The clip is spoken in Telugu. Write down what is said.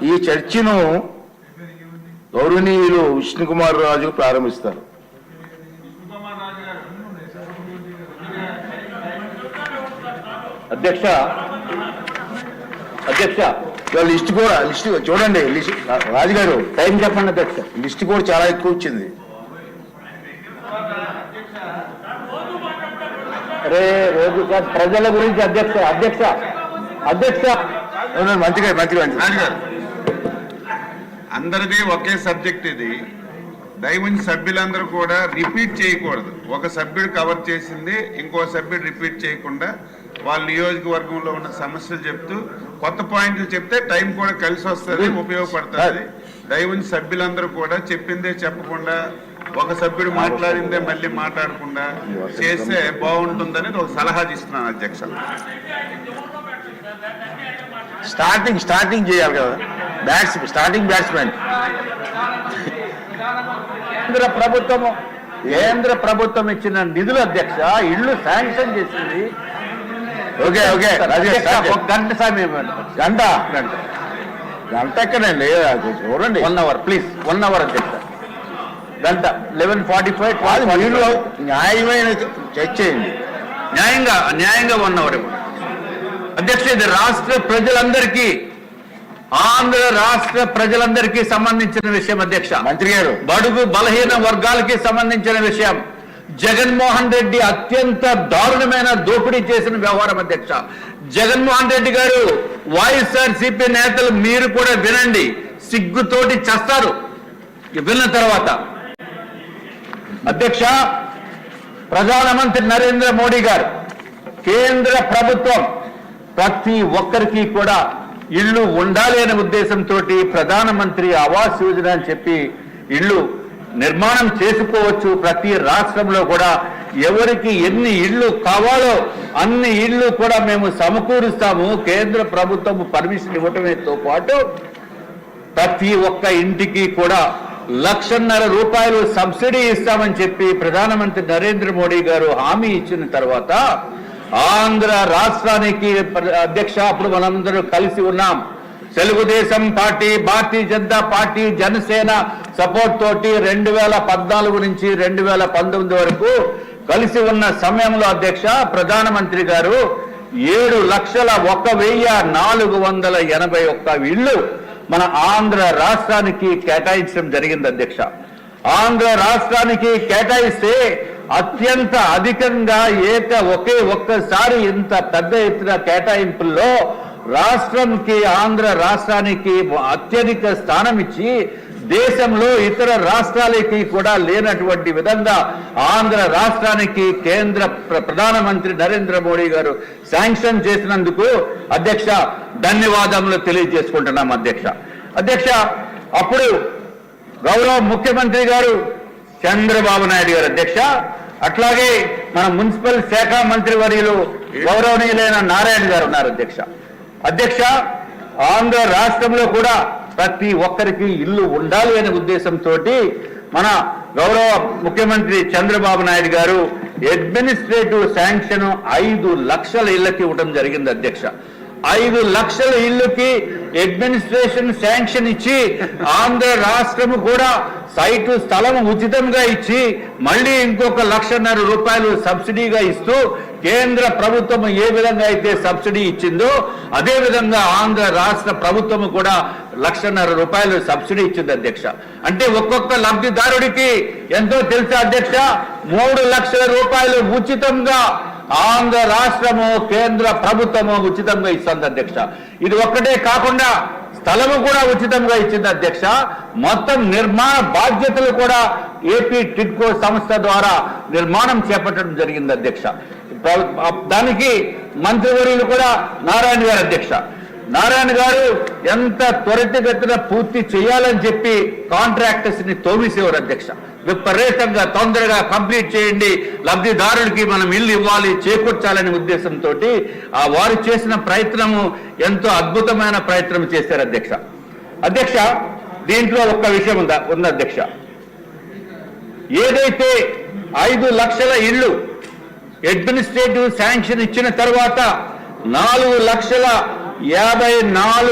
ఈ చర్చను గౌరవనీయులు విష్ణుకుమార్ రాజు ప్రారంభిస్తారు. అధ్యక్ష లిస్ట్ చూడండి. రాజుగారు టైం చెప్పండి అధ్యక్ష. లిస్ట్ కూడా చాలా ఎక్కువ వచ్చింది. అరే రోజు ప్రజల గురించి అధ్యక్ష మంచిగా అందరిది ఒకే సబ్జెక్ట్. ఇది దయవుంచి సభ్యులందరూ కూడా రిపీట్ చేయకూడదు. ఒక సభ్యుడు కవర్ చేసింది ఇంకో సభ్యుడు రిపీట్ చేయకుండా వాళ్ళ నియోజకవర్గంలో ఉన్న సమస్యలు చెప్తూ కొత్త పాయింట్లు చెప్తే టైం కూడా కలిసి వస్తుంది, ఉపయోగపడుతుంది. దయవుంచి సభ్యులందరూ కూడా చెప్పిందే చెప్పకుండా ఒక సభ్యుడు మాట్లాడిందే మళ్ళీ మాట్లాడకుండా చేస్తే బాగుంటుందని ఒక సలహా ఇస్తున్నాను అధ్యక్ష. స్టార్టింగ్ చేయాలి కదా, బ్యాట్స్మెన్. కేంద్ర ప్రభుత్వం ఇచ్చిన నిధులు అధ్యక్ష, ఇళ్లు శాంక్షన్ చేసింది. ఓకే గంట సమయం. గంట ఎక్కడండి, చూడండి. 1 hour ప్లీజ్. 1 hour అధ్యక్ష. గంట 11:45. న్యాయమైన చర్చ చేయండి. న్యాయంగా 1 hour అధ్యక్ష. ఇది రాష్ట్ర ప్రజలందరికీ, ఆంధ్ర రాష్ట్ర ప్రజలందరికీ సంబంధించిన విషయం అధ్యక్ష. మంత్రి గారు, బడుగు బలహీన వర్గాలకి సంబంధించిన విషయం. జగన్మోహన్ రెడ్డి అత్యంత దారుణమైన దోపిడీ చేసిన వ్యవహారం అధ్యక్ష. జగన్మోహన్ రెడ్డి గారు, వైఎస్ఆర్సీపీ నేతలు మీరు కూడా వినండి, సిగ్గుతోటి చస్తారు విన్న తర్వాత. అధ్యక్ష, ప్రధానమంత్రి నరేంద్ర మోడీ గారు, కేంద్ర ప్రభుత్వం ప్రతి ఒక్కరికి కూడా ఇళ్లు ఉండాలి అనే ఉద్దేశంతో ప్రధానమంత్రి ఆవాస్ యోజన అని చెప్పి ఇళ్లు నిర్మాణం చేసుకోవచ్చు. ప్రతి రాష్ట్రంలో కూడా ఎవరికి ఎన్ని ఇళ్లు కావాలో అన్ని ఇళ్లు కూడా మేము సమకూరుస్తాము. కేంద్ర ప్రభుత్వం పర్మిషన్ ఇవ్వటమేతో పాటు ప్రతి ఒక్క ఇంటికి కూడా ₹1,50,000 సబ్సిడీ ఇస్తామని చెప్పి ప్రధానమంత్రి నరేంద్ర మోడీ గారు హామీ ఇచ్చిన తర్వాత ఆంధ్ర రాష్ట్రానికి అధ్యక్ష, అప్పుడు మనందరూ కలిసి ఉన్నాం. Telugu Desam party, Bharatiya Janata party, Janasena support తోటి 2014 నుంచి 2019 వరకు కలిసి ఉన్న సమయంలో అధ్యక్ష, ప్రధానమంత్రి గారు 7,01,481 ఇళ్లు మన ఆంధ్ర రాష్ట్రానికి కేటాయించడం జరిగింది అధ్యక్ష. ఆంధ్ర రాష్ట్రానికి కేటాయిస్తే అత్యంత అధికంగా ఒకే ఒక్కసారి ఇంత పెద్ద ఎత్తున కేటాయింపుల్లో రాష్ట్రంకి, ఆంధ్ర రాష్ట్రానికి అత్యధిక స్థానం ఇచ్చి దేశంలో ఇతర రాష్ట్రాలకి కూడా లేనటువంటి విధంగా ఆంధ్ర రాష్ట్రానికి కేంద్ర ప్రధానమంత్రి నరేంద్ర మోడీ గారు శాంక్షన్ చేసినందుకు అధ్యక్ష ధన్యవాదములు తెలియజేసుకుంటున్నాం అధ్యక్ష. అప్పుడు గౌరవ ముఖ్యమంత్రి గారు చంద్రబాబు నాయుడు గారు అధ్యక్ష, అట్లాగే మన మున్సిపల్ శాఖ మంత్రి వర్యులు గౌరవనీయులైన నారాయణ గారు ఉన్నారు అధ్యక్ష. ఆంధ్ర రాష్ట్రంలో కూడా ప్రతి ఒక్కరికి ఇల్లు ఉండాలి అనే ఉద్దేశంతో మన గౌరవ ముఖ్యమంత్రి చంద్రబాబు నాయుడు గారు అడ్మినిస్ట్రేటివ్ శాంక్షన్ 5 లక్షల ఇళ్లకి ఇవ్వడం జరిగింది అధ్యక్ష. 5 లక్షల ఇళ్లకి అడ్మినిస్ట్రేషన్ శాంక్షన్ ఇచ్చి ఆంధ్ర రాష్ట్రము కూడా సైటు స్థలం ఉచితంగా ఇచ్చి మళ్ళీ ఇంకొక ₹1,50,000 సబ్సిడీగా ఇస్తూ కేంద్ర ప్రభుత్వం ఏ విధంగా అయితే సబ్సిడీ ఇచ్చిందో అదే విధంగా ఆంధ్ర రాష్ట్ర ప్రభుత్వం కూడా ₹1,50,000 సబ్సిడీ ఇచ్చింది అధ్యక్ష. అంటే ఒక్కొక్క లబ్ధిదారుడికి ఎంతో తెలుసా అధ్యక్ష, ₹3 లక్షల ఉచితంగా ఆంధ్ర రాష్ట్రము, కేంద్ర ప్రభుత్వము ఉచితంగా ఇస్తుంది అధ్యక్ష. ఇది ఒక్కటే కాకుండా స్థలము కూడా ఉచితంగా ఇచ్చింది అధ్యక్ష. మొత్తం నిర్మాణ బాధ్యతలు కూడా ఏపీ టిడ్కో సంస్థ ద్వారా నిర్మాణం చేపట్టడం జరిగింది అధ్యక్ష. దానికి మంత్రివర్యులు కూడా నారాయణ గారు అధ్యక్ష. నారాయణ గారు ఎంత త్వరితగతిన పూర్తి చేయాలని చెప్పి కాంట్రాక్టర్స్ ని తోమిసేవారు అధ్యక్ష. విపరీతంగా తొందరగా కంప్లీట్ చేయండి, లబ్ధిదారుడికి మనం ఇల్లు ఇవ్వాలి, చేకూర్చాలనే ఉద్దేశంతో వారు చేసిన ప్రయత్నము ఎంతో అద్భుతమైన ప్రయత్నం చేశారు అధ్యక్ష. దీంట్లో ఒక్క విషయం ఉంది అధ్యక్ష. ఏదైతే 5 లక్షల ఇళ్లు అడ్మినిస్ట్రేటివ్ శాంక్షన్ ఇచ్చిన తర్వాత 4,54,000